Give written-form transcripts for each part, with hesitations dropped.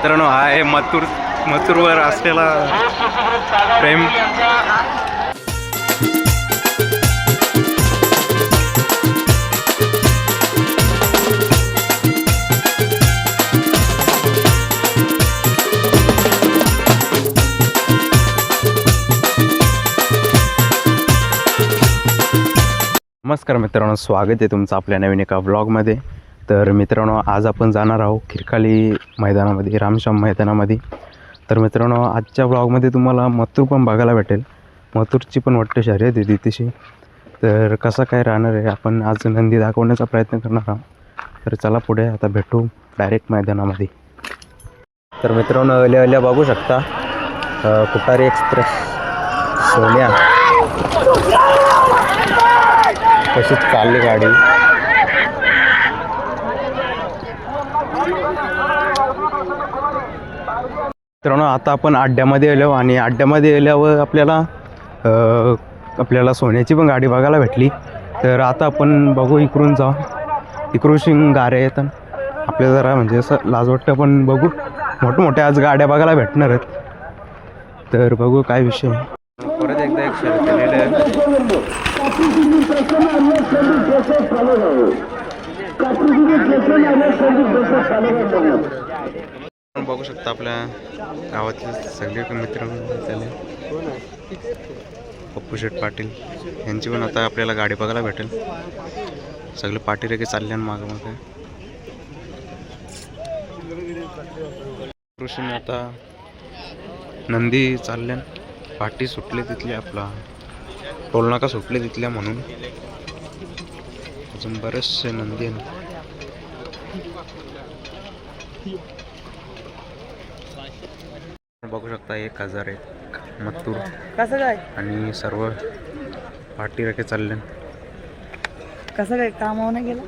मित्रांनो हा आहे मथुरवर असलेला प्रेम. नमस्कार मित्रांनो, स्वागत आहे तुमचं आपल्या नवीन एका व्लॉगमध्ये. तर मित्रांनो, आज आपण जाणार आहोत खिरकाली मैदानामध्ये, रामश्याम मैदानामध्ये. तर मित्रांनो, आजच्या व्लॉगमध्ये तुम्हाला मथुर पण बघायला भेटेल. मथुरची पण वाटतं शर्यत आहे तिथेशी. तर कसं काय राहणार आहे, आपण आज नंदी दाखवण्याचा प्रयत्न करणार आहोत. तर चला पुढे आता भेटू डायरेक्ट मैदानामध्ये. तर मित्रांनो, अल्या बघू शकता कुटारी एक्सप्रेस सोन्या कशी चालली गाडी. मित्रांनो, आता आपण अड्ड्यामध्ये आलो आणि अड्ड्यामध्ये आल्यावर आपल्याला सोन्याची पण गाडी बघायला भेटली. तर आता आपण बघू, इकडून जाऊ, इकडून गाड्या येतात आपल्याला, जरा म्हणजे असं लाज वाटतं, पण बघू मोठमोठ्या आज गाड्या बघायला भेटणार आहेत. तर बघू काय विषय. परत एकदा एक शर्यत केलेलं आहे. बघू शकता आपल्या गावातले सगळे मित्र झाले. पप्पू शेठ पाटील यांची पण आता आपल्याला गाडी बघायला भेटेल. सगळे पाठी रेखे चालले मागं मागे. कृषीने आता नंदी चालल्यान, पाठी सुटले तिथल्या, आपला टोलनाका सुटले तिथल्या, म्हणून अजून बरेचसे नंदी आहेत. बघू शकता 1001 मथुर कसं काय आणि सर्व पाठी रेखे चालले. कसं काय कामावर नाही गेलं.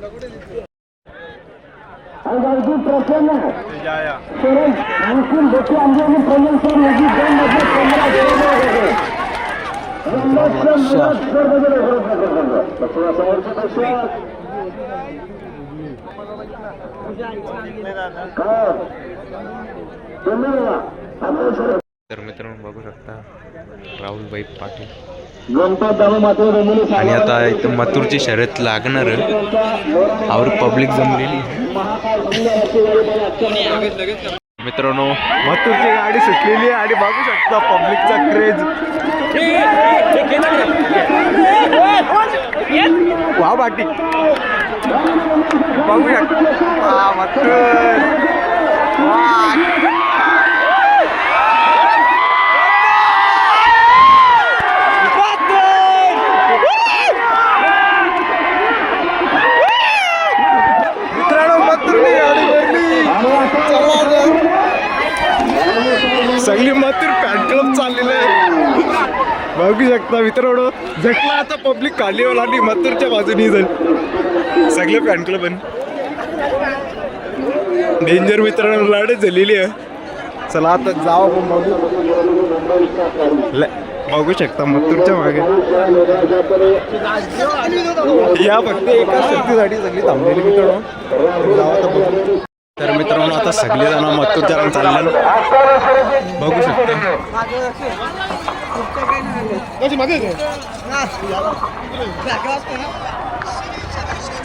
तर मित्रांनो, बघू शकता राहुलभाई पाटील. आणि आता इथं मथुरची शर्यत लागणार और पब्लिक जमलेली. मित्रांनो, मथुरची गाडी सुटलेली आहे आणि बघू शकता पब्लिकचा क्रेज. वा पाटी बघू शकता मथुर. सगळी मथुर फॅन क्लब चाललेलं आहे. बघू शकता मित्रांनो, झटला आता पब्लिक खालीवर आणि मथुरच्या बाजूनी जाईल सगळे फॅन क्लब. डेंजर मित्रांनो, लढत झालेली आहे. चला आता जाऊ आपण बघू. बघू शकता मथुरच्या मागे या फक्त एका शर्तीसाठी सगळी थांबलेली मित्रांनो. जाऊ आता बघू. तर मित्रांनो, आता सगळे जण मथुरच्या रंग चालल्या बघू शकता.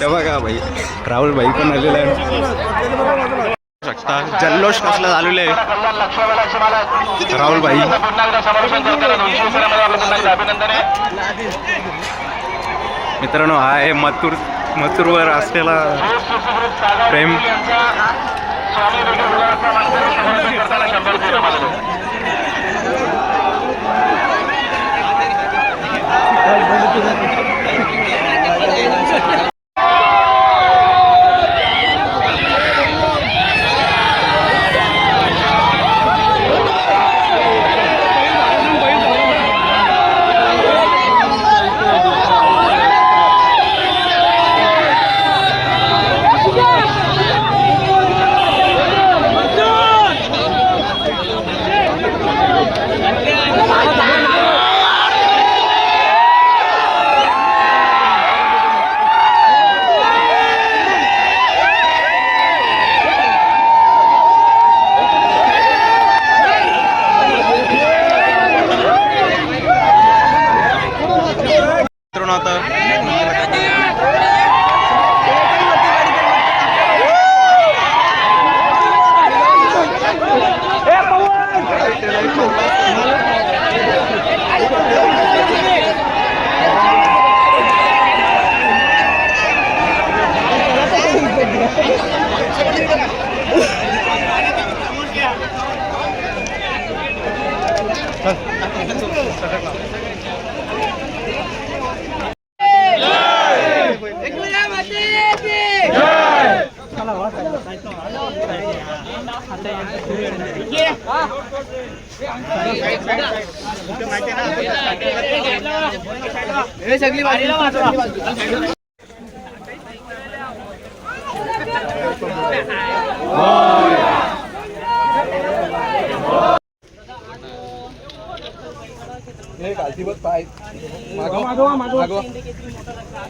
तेव्हा का भाई राहुल भाई पण आलेला आहे. शकता जल्लोष कसला झालेला आहे. राहुल भाई मित्रांनो, हा आहे मथुरवर असलेला प्रेम.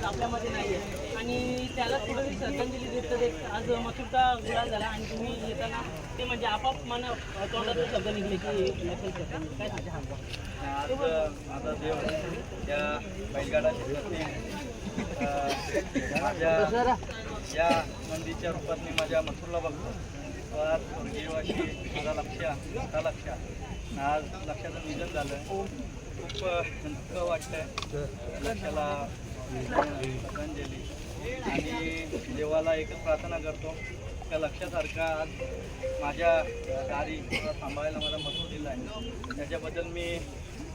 आपल्यामध्ये नाहीये आणि त्याला कुठेतरी श्रद्धांजली देत आज मथुरचा गुलाल झाला आणि तुम्ही येताना ते म्हणजे आपाप मन तोंडातून शब्द निघले की नसेल श्रद्धांजली काय सांगा. आज माझा देव त्या बैलगाडा क्षेत्रातली माझ्या या नंदीच्या रूपात मी माझ्या मथुरला बघतो. आज स्वर्गीय अशी माझा लक्ष आज लक्षाचं निधन झालं. खूप दुःख वाटतंय लक्षाला श्रद्धांजली आणि देवाला एकच प्रार्थना करतो त्या लक्षासारखा आज माझ्या दारी सांभाळायला मला मथुर दिला आहे. त्याच्याबद्दल मी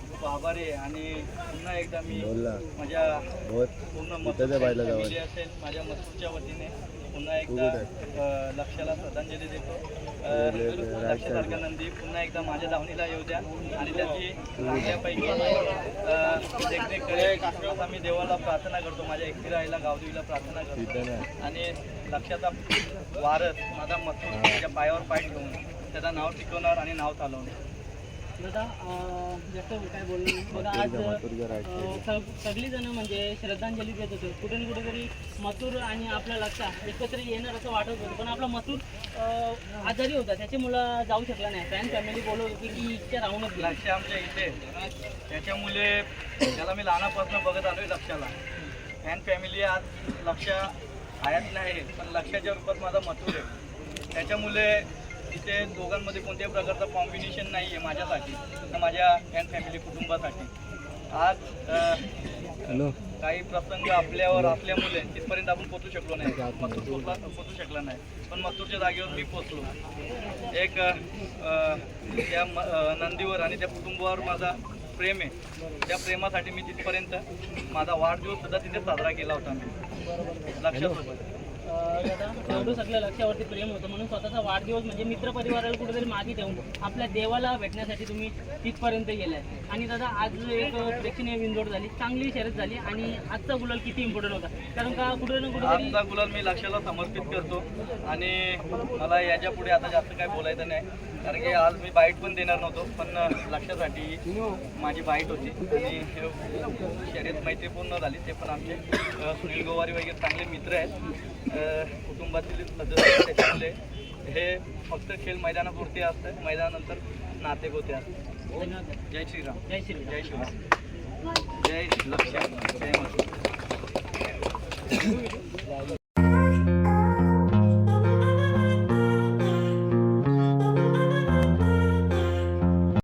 खूप आभारी आहे आणि पुन्हा एकदा मी माझ्या पूर्ण मथुर फॅमिली असेल माझ्या मथुरच्या वतीने पुन्हा एकदा लक्षाला श्रद्धांजली देतो. लक्षासारखा नंदी पुन्हा एकदा माझ्या धावणीला येऊ द्या आणि त्याची चांगल्यापैकी देखरेख करेल आता मी देवाला प्रार्थना करतो. माझ्या एकविराईला गावदेवीला प्रार्थना करतो आणि लक्षाचा वारस माझा मथुर त्याच्या पायावर पाय ठेवून त्याचं नाव टिकवणार आणि नाव चालवणार. दादा जसं काय बोललो बघा आज सगळी जण म्हणजे श्रद्धांजली देत होते. कुठे ना कुठेतरी मथुर आणि आपला लक्षा एकत्र येणार असं वाटत होतं पण आपला मथुर आजारी होता त्याच्यामुळं जाऊ शकला नाही. फॅन फॅमिली बोलत होती की इच्छा राहूनच गेली. लक्ष आमच्या इथे त्याच्यामुळे त्याला मी लहानापासून बघत आलोय लक्षाला. फॅन फॅमिली आज लक्ष आयात नाही पण लक्षाच्या रूपात माझा मथुर आहे. त्याच्यामुळे इथे दोघांमध्ये कोणत्याही प्रकारचं कॉम्बिनेशन नाही आहे माझ्यासाठी तर माझ्या फॅन फॅमिली कुटुंबासाठी. आज काही प्रसंग आपल्यावर असल्यामुळे तिथपर्यंत आपण पोचू शकलो नाही. मथुर पोचू शकला नाही पण मथुरच्या जागेवर मी पोचलो. एक त्या नंदीवर आणि त्या कुटुंबावर माझा प्रेम आहे. त्या प्रेमासाठी मी तिथपर्यंत माझा वाढदिवस सुद्धा तिथे साजरा केला होता मी लक्षासोबत. दादा एवढं सगळं लक्षावरती प्रेम होतं म्हणून स्वतःचा वाढदिवस म्हणजे मित्रपरिवाराला कुठेतरी मागे ठेवून आपल्या देवाला भेटण्यासाठी तुम्ही तिथपर्यंत गेलाय. आणि दादा आज एक प्रेक्षणीय विंजोड झाली चांगली शर्यत झाली आणि आजचा गुलाल किती इम्पॉर्टंट होता कारण का कुठे ना कुठे आजचा गुलाल मी लक्षाला समर्पित करतो आणि मला याच्या पुढे आता जास्त काय बोलायचं नाही कारण की आज मी बाईट पण देणार नव्हतो पण लक्षासाठी माझी बाईट होती आणि शर्यत मैत्रीपूर्ण झाली. ते पण आमचे सुनील गोवारी वगैरे चांगले मित्र आहेत कुटुंबातील सदस्य. त्याच्यामुळे हे फक्त खेळ मैदानापुरते असतं मैदानानंतर नाते गोते असतात. जय श्रीराम. जय श्री जय श्रीराम. जय लक्ष्या. जय मथुर.